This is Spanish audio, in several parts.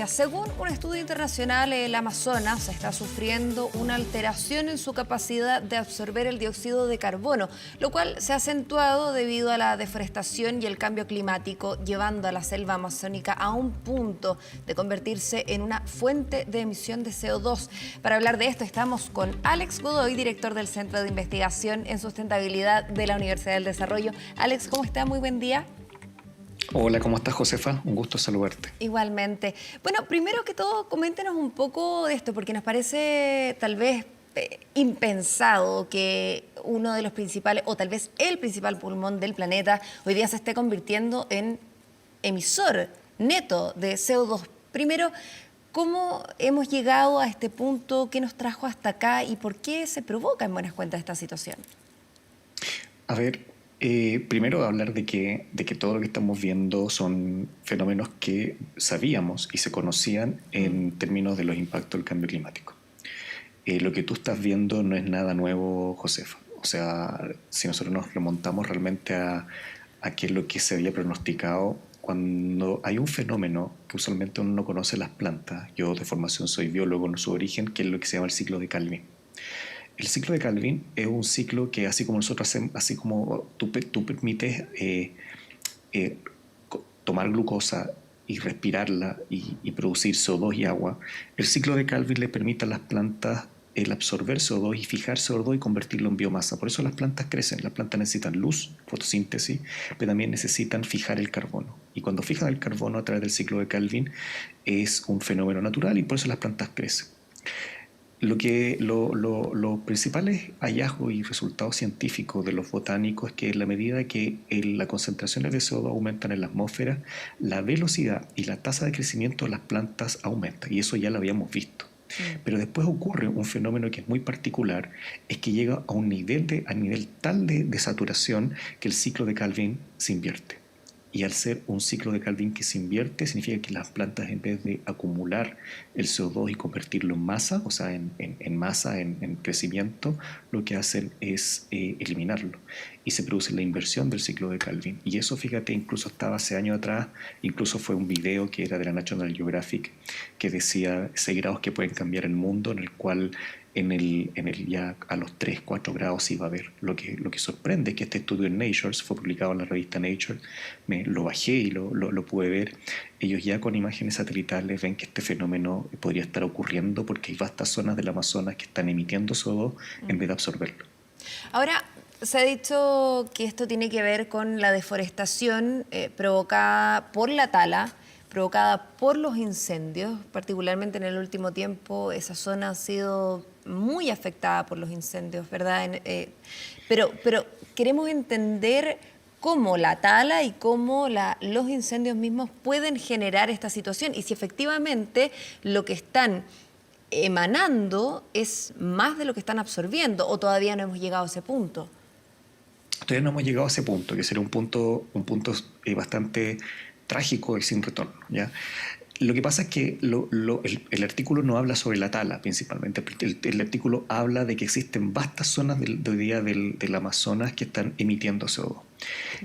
Según un estudio internacional, el Amazonas está sufriendo una alteración en su capacidad de absorber el dióxido de carbono, lo cual se ha acentuado debido a la deforestación y el cambio climático, llevando a la selva amazónica a un punto de convertirse en una fuente de emisión de CO2. Para hablar de esto estamos con Alex Godoy, director del Centro de Investigación en Sustentabilidad de la Universidad del Desarrollo. Alex, ¿cómo está? Muy buen día. Hola, ¿cómo estás, Josefa? Un gusto saludarte. Igualmente. Bueno, primero que todo, coméntenos un poco de esto, porque nos parece tal vez impensado que uno de los principales, o tal vez el principal pulmón del planeta, hoy día se esté convirtiendo en emisor neto de CO2. Primero, ¿cómo hemos llegado a este punto? ¿Qué nos trajo hasta acá? ¿Y por qué se provoca en buenas cuentas esta situación? A ver, primero hablar de que todo lo que estamos viendo son fenómenos que sabíamos y se conocían en términos de los impactos del cambio climático. Lo que tú estás viendo no es nada nuevo, Josefa. O sea, si nosotros nos remontamos realmente a qué es lo que se había pronosticado, cuando hay un fenómeno que usualmente uno no conoce en las plantas, yo de formación soy biólogo en su origen, que es lo que se llama el ciclo de Calvin. El ciclo de Calvin es un ciclo que así como nosotros hacemos, así como tú permites eh, tomar glucosa y respirarla y producir CO2 y agua, el ciclo de Calvin le permite a las plantas el absorber CO2 y fijar CO2 y convertirlo en biomasa. Por eso las plantas crecen. Las plantas necesitan luz, fotosíntesis, pero también necesitan fijar el carbono. Y cuando fijan el carbono a través del ciclo de Calvin es un fenómeno natural y por eso las plantas crecen. Los principales hallazgos y resultados científicos de los botánicos es que en la medida que las concentraciones de CO2 aumentan en la atmósfera, la velocidad y la tasa de crecimiento de las plantas aumenta, y eso ya lo habíamos visto. Pero después ocurre un fenómeno que es muy particular, es que llega a un nivel tal de saturación que el ciclo de Calvin se invierte. Y al ser un ciclo de Calvin que se invierte, significa que las plantas, en vez de acumular el CO2 y convertirlo en masa, o sea, en masa, en crecimiento, lo que hacen es eliminarlo. Y se produce la inversión del ciclo de Calvin. Y eso, fíjate, incluso estaba hace años atrás, incluso fue un video que era de la National Geographic, que decía 6 grados que pueden cambiar el mundo, en el cual ya a los 3, 4 grados iba a haber. Lo que sorprende es que este estudio en Nature fue publicado en la revista Nature, lo bajé y lo pude ver. Ellos ya con imágenes satelitales ven que este fenómeno podría estar ocurriendo porque hay vastas zonas del Amazonas que están emitiendo CO2 en vez de absorberlo. Ahora, se ha dicho que esto tiene que ver con la deforestación provocada por la tala, provocada por los incendios. Particularmente en el último tiempo, esa zona ha sido muy afectada por los incendios, ¿verdad? Pero queremos entender cómo la tala y cómo los incendios mismos pueden generar esta situación y si efectivamente lo que están emanando es más de lo que están absorbiendo o todavía no hemos llegado a ese punto. Todavía no hemos llegado a ese punto, que sería un punto bastante trágico y sin retorno, ¿ya? Lo que pasa es que el artículo no habla sobre la tala principalmente. El artículo habla de que existen vastas zonas del Amazonas que están emitiendo CO2.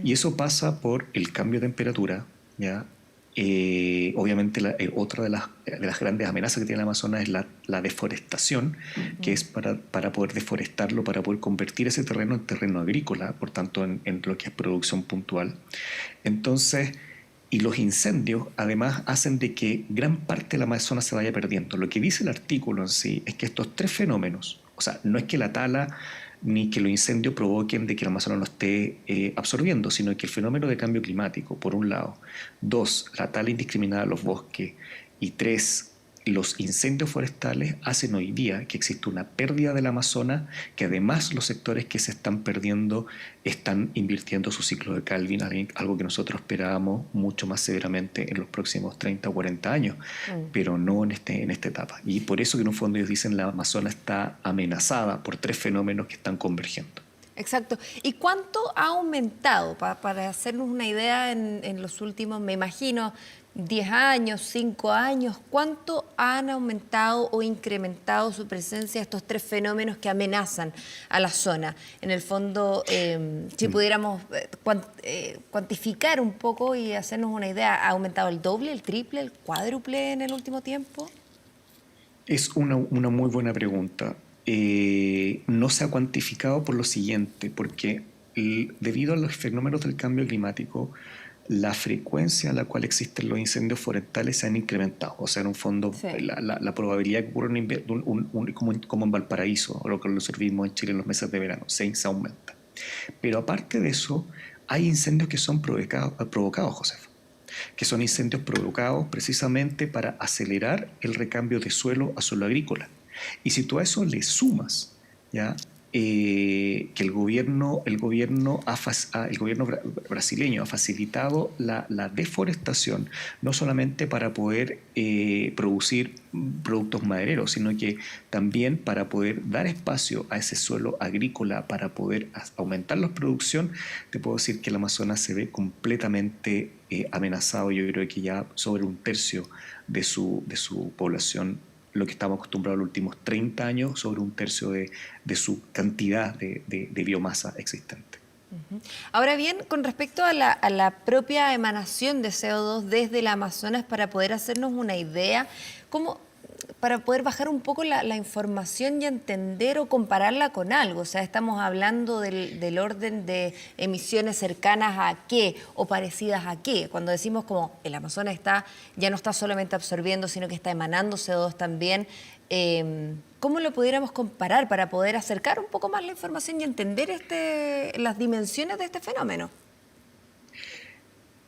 Y eso pasa por el cambio de temperatura, ¿ya? Obviamente otra de las grandes amenazas que tiene el Amazonas es la deforestación, que es para poder deforestarlo, para poder convertir ese terreno en terreno agrícola, por tanto en lo que es producción puntual. Entonces, y los incendios además hacen de que gran parte del Amazonas se vaya perdiendo. Lo que dice el artículo en sí es que estos 3 fenómenos, o sea, no es que la tala ni que los incendios provoquen de que el Amazonas lo esté absorbiendo, sino que el fenómeno de cambio climático, por un lado, 2, la tala indiscriminada de los bosques, y 3, los incendios forestales hacen hoy día que existe una pérdida del Amazonas, que además los sectores que se están perdiendo están invirtiendo su ciclo de Calvin, algo que nosotros esperábamos mucho más severamente en los próximos 30 o 40 años, pero no en esta etapa. Y por eso que en un fondo ellos dicen que la Amazonas está amenazada por 3 fenómenos que están convergiendo. Exacto. ¿Y cuánto ha aumentado? Para hacernos una idea en los últimos, me imagino, 10 años, 5 años, ¿cuánto han aumentado o incrementado su presencia estos tres fenómenos que amenazan a la zona? En el fondo, si pudiéramos cuantificar un poco y hacernos una idea, ¿ha aumentado el doble, el triple, el cuádruple en el último tiempo? Es una muy buena pregunta. No se ha cuantificado por lo siguiente, porque debido a los fenómenos del cambio climático, la frecuencia a la cual existen los incendios forestales se han incrementado. O sea, en un fondo, Sí. la probabilidad de que ocurra como en Valparaíso, o lo que lo observamos en Chile en los meses de verano, se aumenta. Pero aparte de eso, hay incendios que son provocados, José, que son incendios provocados precisamente para acelerar el recambio de suelo a suelo agrícola. Y si tú a eso le sumas, ¿ya? Que el gobierno brasileño ha facilitado la deforestación, no solamente para poder producir productos madereros, sino que también para poder dar espacio a ese suelo agrícola, para poder aumentar la producción. Te puedo decir que el Amazonas se ve completamente amenazado. Yo creo que ya sobre un tercio de su población, lo que estamos acostumbrados los últimos 30 años, sobre un tercio de su cantidad de biomasa existente. Ahora bien, con respecto a la propia emanación de CO2 desde el Amazonas, para poder hacernos una idea, ¿cómo, para poder bajar un poco la información y entender o compararla con algo? O sea, estamos hablando del orden de emisiones cercanas a qué o parecidas a qué. Cuando decimos como el Amazonas ya no está solamente absorbiendo, sino que está emanando CO2 también. ¿Cómo lo pudiéramos comparar para poder acercar un poco más la información y entender las dimensiones de este fenómeno?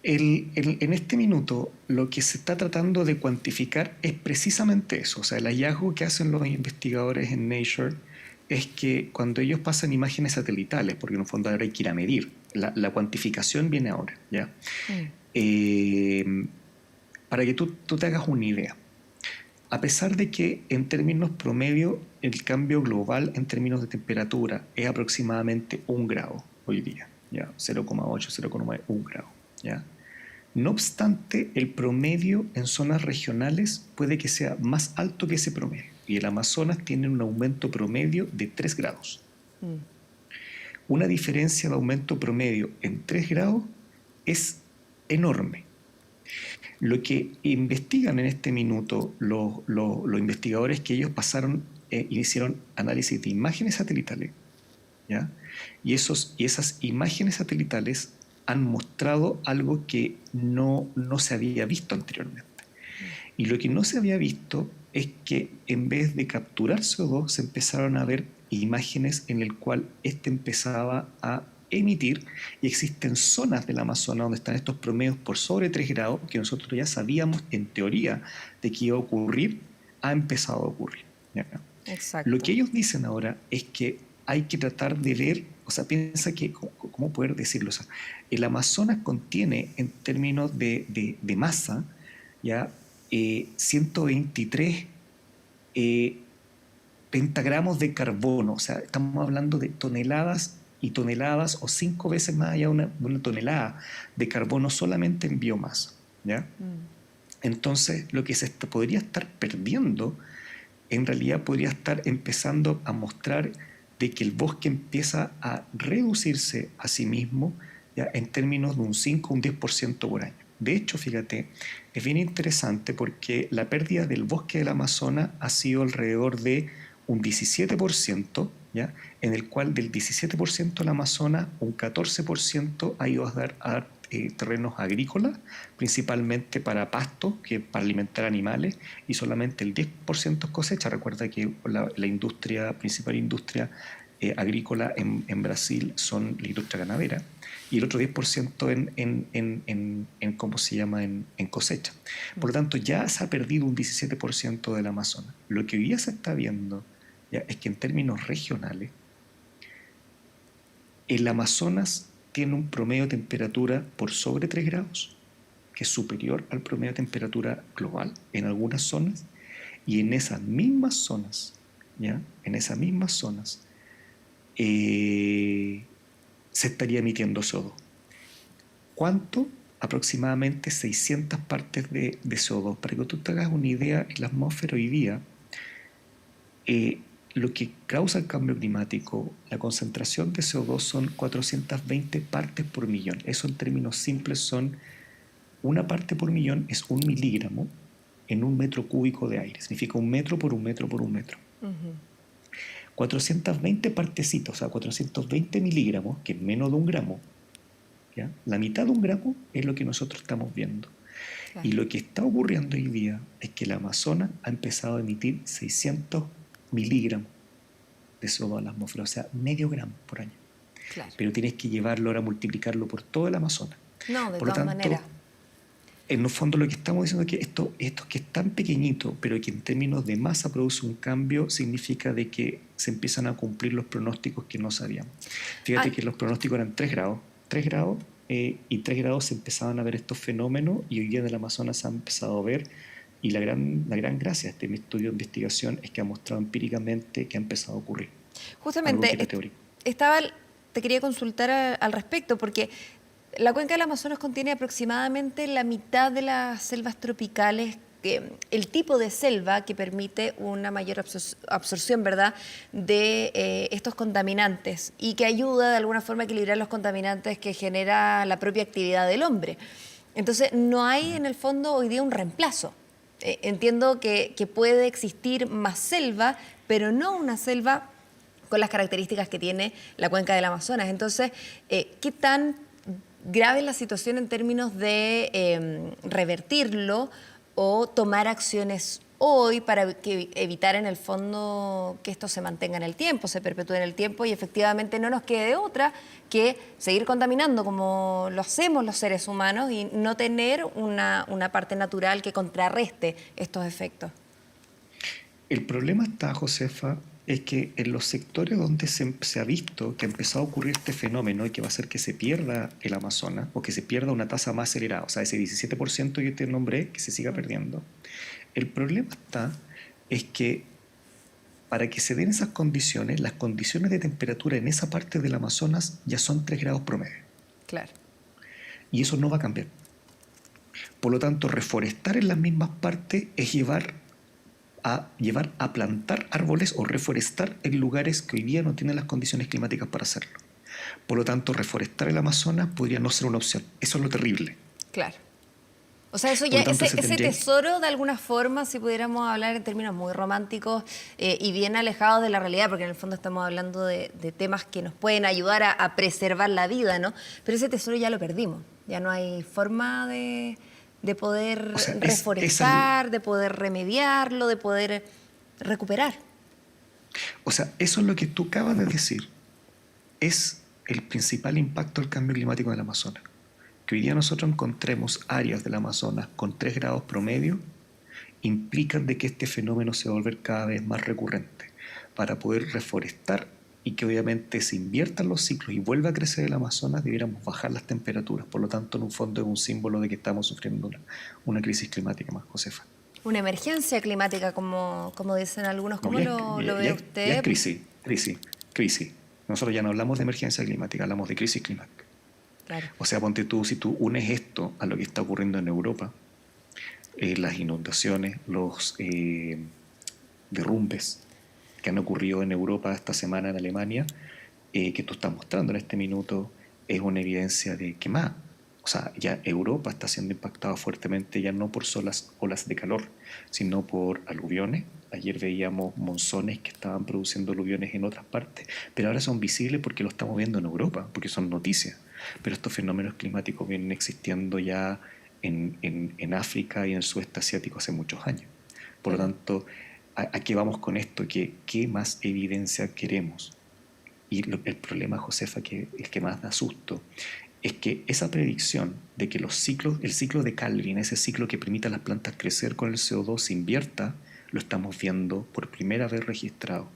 En este minuto lo que se está tratando de cuantificar es precisamente eso. O sea, el hallazgo que hacen los investigadores en Nature es que cuando ellos pasan imágenes satelitales, porque en el fondo ahora hay que ir a medir, la cuantificación viene ahora, ¿ya? Mm. Eh, para que tú te hagas una idea, a pesar de que en términos promedio el cambio global en términos de temperatura es aproximadamente 1 grado hoy día, ¿ya? 0,8, 0,1 grado, ¿ya? No obstante, el promedio en zonas regionales puede que sea más alto que ese promedio, y el Amazonas tiene un aumento promedio de 3 grados. Mm. Una diferencia de aumento promedio en 3 grados es enorme. Lo que investigan en este minuto los investigadores, que ellos pasaron y hicieron análisis de imágenes satelitales, ¿ya? Y esas imágenes satelitales han mostrado algo que no se había visto anteriormente. Y lo que no se había visto es que en vez de capturar CO2, se empezaron a ver imágenes en el cual este empezaba a emitir, y existen zonas del Amazonas donde están estos promedios por sobre 3 grados que nosotros ya sabíamos en teoría de que iba a ocurrir, ha empezado a ocurrir, ¿ya? Lo que Exacto. ellos dicen ahora es que hay que tratar de ver, o sea, piensa que, ¿cómo poder decirlo? O sea, el Amazonas contiene en términos de masa, ya 123 eh, pentagramos de carbono. O sea, estamos hablando de toneladas y toneladas, o 5 veces más allá de una tonelada de carbono solamente en biomasa, ¿ya? Mm. Entonces, lo que se podría estar perdiendo, en realidad podría estar empezando a mostrar de que el bosque empieza a reducirse a sí mismo, ya, en términos de un 5 o un 10% por año. De hecho, fíjate, es bien interesante porque la pérdida del bosque del Amazonas ha sido alrededor de un 17%, ¿ya? En el cual del 17% del Amazonas, un 14% ha ido a dar terrenos agrícolas, principalmente para pasto, que para alimentar animales, y solamente el 10% es cosecha. Recuerda que la principal industria agrícola en Brasil son la industria ganadera, y el otro 10% ¿cómo se llama?, en cosecha. Por lo tanto, ya se ha perdido un 17% del Amazonas. Lo que hoy día se está viendo, ya, es que en términos regionales, el Amazonas tiene un promedio de temperatura por sobre 3 grados, que es superior al promedio de temperatura global en algunas zonas, y en esas mismas zonas, ¿ya? En esas mismas zonas se estaría emitiendo CO2. ¿Cuánto? aproximadamente 600 partes de CO2. Para que tú te hagas una idea, en la atmósfera hoy día, lo que causa el cambio climático, la concentración de CO2 son 420 partes por millón. Eso en términos simples son, una parte por millón es 1 miligramo en 1 metro cúbico de aire. Significa 1 metro por 1 metro por 1 metro. 420 partecitas, o sea, 420 miligramos, que es menos de 1 gramo, ¿ya? La mitad de 1 gramo es lo que nosotros estamos viendo. Claro. Y lo que está ocurriendo hoy día es que el Amazonas ha empezado a emitir 600 miligramos de CO2 a la atmósfera, o sea, medio gramo por año. Claro. Pero tienes que llevarlo ahora, multiplicarlo por todo el Amazonas. No, de Por lo todas tanto, maneras. en el fondo lo que estamos diciendo es que esto que es tan pequeñito, pero que en términos de masa produce un cambio, significa de que se empiezan a cumplir los pronósticos que no sabíamos. Fíjate que los pronósticos eran 3 grados, y 3 grados se empezaban a ver estos fenómenos, y hoy día en el Amazonas se han empezado a ver, y la gran gracia de este estudio de investigación es que ha mostrado empíricamente que ha empezado a ocurrir. Justamente, te quería consultar al respecto, porque la cuenca del Amazonas contiene aproximadamente la mitad de las selvas tropicales, el tipo de selva que permite una mayor absorción, ¿verdad?, de estos contaminantes y que ayuda de alguna forma a equilibrar los contaminantes que genera la propia actividad del hombre. Entonces, no hay en el fondo hoy día un reemplazo. Entiendo que puede existir más selva, pero no una selva con las características que tiene la cuenca del Amazonas. Entonces, ¿qué tan grave es la situación en términos de revertirlo o tomar acciones hoy para evitar en el fondo que esto se mantenga en el tiempo, se perpetúe en el tiempo y efectivamente no nos quede otra que seguir contaminando como lo hacemos los seres humanos y no tener una parte natural que contrarreste estos efectos? El problema está, Josefa, es que en los sectores donde se ha visto que ha empezado a ocurrir este fenómeno y que va a hacer que se pierda el Amazonas o que se pierda una tasa más acelerada, o sea, ese 17% que te nombré, que se siga perdiendo. El problema es que para que se den esas condiciones, las condiciones de temperatura en esa parte del Amazonas ya son 3 grados promedio. Claro. Y eso no va a cambiar. Por lo tanto, reforestar en las mismas partes es llevar a plantar árboles o reforestar en lugares que hoy día no tienen las condiciones climáticas para hacerlo. Por lo tanto, reforestar el Amazonas podría no ser una opción. Eso es lo terrible. Claro. O sea, eso ya, tanto, ese tesoro, de alguna forma, si pudiéramos hablar en términos muy románticos y bien alejados de la realidad, porque en el fondo estamos hablando de temas que nos pueden ayudar a preservar la vida, ¿no? Pero ese tesoro ya lo perdimos. Ya no hay forma de poder reforestar, de poder remediarlo, de poder recuperar. O sea, eso es lo que tú acabas de decir. Es el principal impacto del cambio climático en el Amazonas. Que hoy día nosotros encontremos áreas del Amazonas con 3 grados promedio implican de que este fenómeno se va a volver cada vez más recurrente. Para poder reforestar y que obviamente se inviertan los ciclos y vuelva a crecer el Amazonas, debiéramos bajar las temperaturas. Por lo tanto, en un fondo es un símbolo de que estamos sufriendo una crisis climática más, Josefa. Una emergencia climática, como dicen algunos. ¿Cómo lo ve usted? Ya es crisis. Nosotros ya no hablamos de emergencia climática, hablamos de crisis climática. Claro. O sea, ponte tú, si tú unes esto a lo que está ocurriendo en Europa, las inundaciones, los derrumbes que han ocurrido en Europa esta semana en Alemania, que tú estás mostrando en este minuto, es una evidencia de que más. O sea, ya Europa está siendo impactada fuertemente ya no por solas olas de calor, sino por aluviones. Ayer veíamos monzones que estaban produciendo aluviones en otras partes, pero ahora son visibles porque lo estamos viendo en Europa, porque son noticias. Pero estos fenómenos climáticos vienen existiendo ya en África y en el sudeste asiático hace muchos años. Por lo tanto, ¿a qué vamos con esto? ¿Qué más evidencia queremos? Y el problema, Josefa, que es que más da susto, es que esa predicción de que el ciclo de Calvin, ese ciclo que permite a las plantas crecer con el CO2, se invierta, lo estamos viendo por primera vez registrado.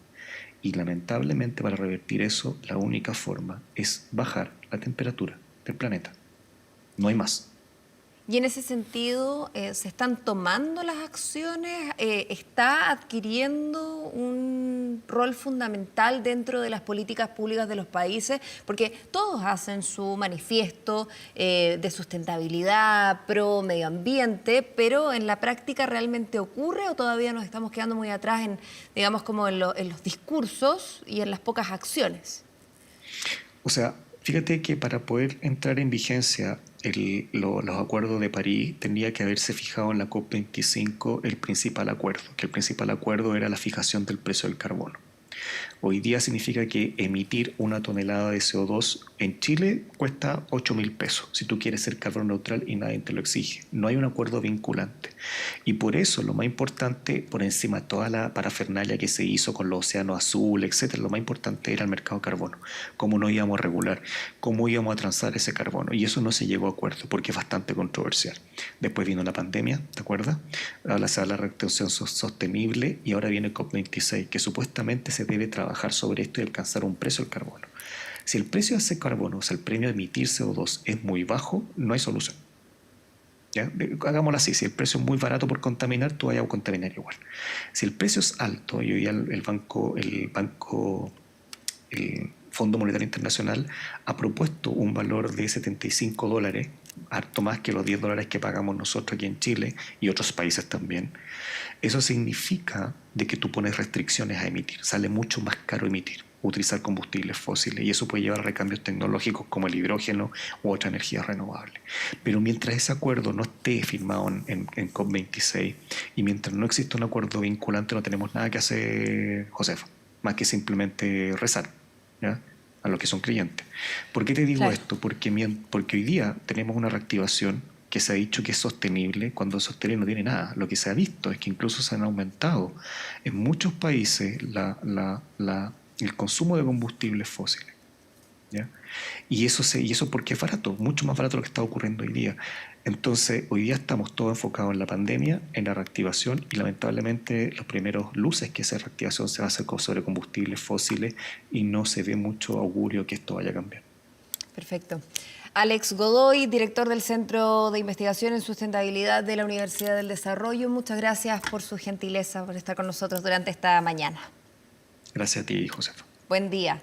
Y lamentablemente, para revertir eso, la única forma es bajar la temperatura del planeta. No hay más. Y en ese sentido, ¿se están tomando las acciones? ¿Está adquiriendo un rol fundamental dentro de las políticas públicas de los países? Porque todos hacen su manifiesto de sustentabilidad, pro medio ambiente, pero en la práctica ¿realmente ocurre o todavía nos estamos quedando muy atrás en, digamos, como en los discursos y en las pocas acciones? O sea, fíjate que para poder entrar en vigencia los acuerdos de París tendría que haberse fijado en la COP25 el principal acuerdo, que el principal acuerdo era la fijación del precio del carbono. Hoy día significa que emitir una tonelada de CO2 en Chile cuesta 8.000 pesos si tú quieres ser carbono neutral y nadie te lo exige. No hay un acuerdo vinculante. Y por eso lo más importante, por encima de toda la parafernalia que se hizo con los océanos azules, etcétera, lo más importante era el mercado de carbono. Cómo nos íbamos a regular, cómo íbamos a transar ese carbono. Y eso no se llegó a acuerdo porque es bastante controversial. Después vino la pandemia, ¿te acuerdas? Ahora se habla de la retención sostenible y ahora viene el COP26, que supuestamente se debe trabajar sobre esto y alcanzar un precio del carbono. Si el precio de ese carbono, o sea, el premio de emitir CO2 es muy bajo, no hay solución. ¿Ya? Hagámoslo así, si el precio es muy barato por contaminar, tú vayas a contaminar igual. Si el precio es alto, y hoy día el Fondo Monetario Internacional ha propuesto un valor de $75, harto más que los $10 que pagamos nosotros aquí en Chile y otros países también. Eso significa de que tú pones restricciones a emitir, sale mucho más caro emitir, utilizar combustibles fósiles, y eso puede llevar a recambios tecnológicos como el hidrógeno u otra energía renovable. Pero mientras ese acuerdo no esté firmado en COP26 y mientras no exista un acuerdo vinculante, no tenemos nada que hacer, Josefa, más que simplemente rezar, ¿ya? A los que son creyentes. ¿Por qué te digo Claro. esto? Porque hoy día tenemos una reactivación que se ha dicho que es sostenible cuando sostenible no tiene nada. Lo que se ha visto es que incluso se han aumentado en muchos países el consumo de combustibles fósiles, ¿ya? Y eso porque es barato, mucho más barato de lo que está ocurriendo hoy día. Entonces, hoy día estamos todos enfocados en la pandemia, en la reactivación, y lamentablemente los primeros luces que esa reactivación se va a hacer sobre combustibles fósiles y no se ve mucho augurio que esto vaya a cambiar. Perfecto. Alex Godoy, director del Centro de Investigación en Sustentabilidad de la Universidad del Desarrollo, muchas gracias por su gentileza, por estar con nosotros durante esta mañana. Gracias a ti, Josefa. Buen día.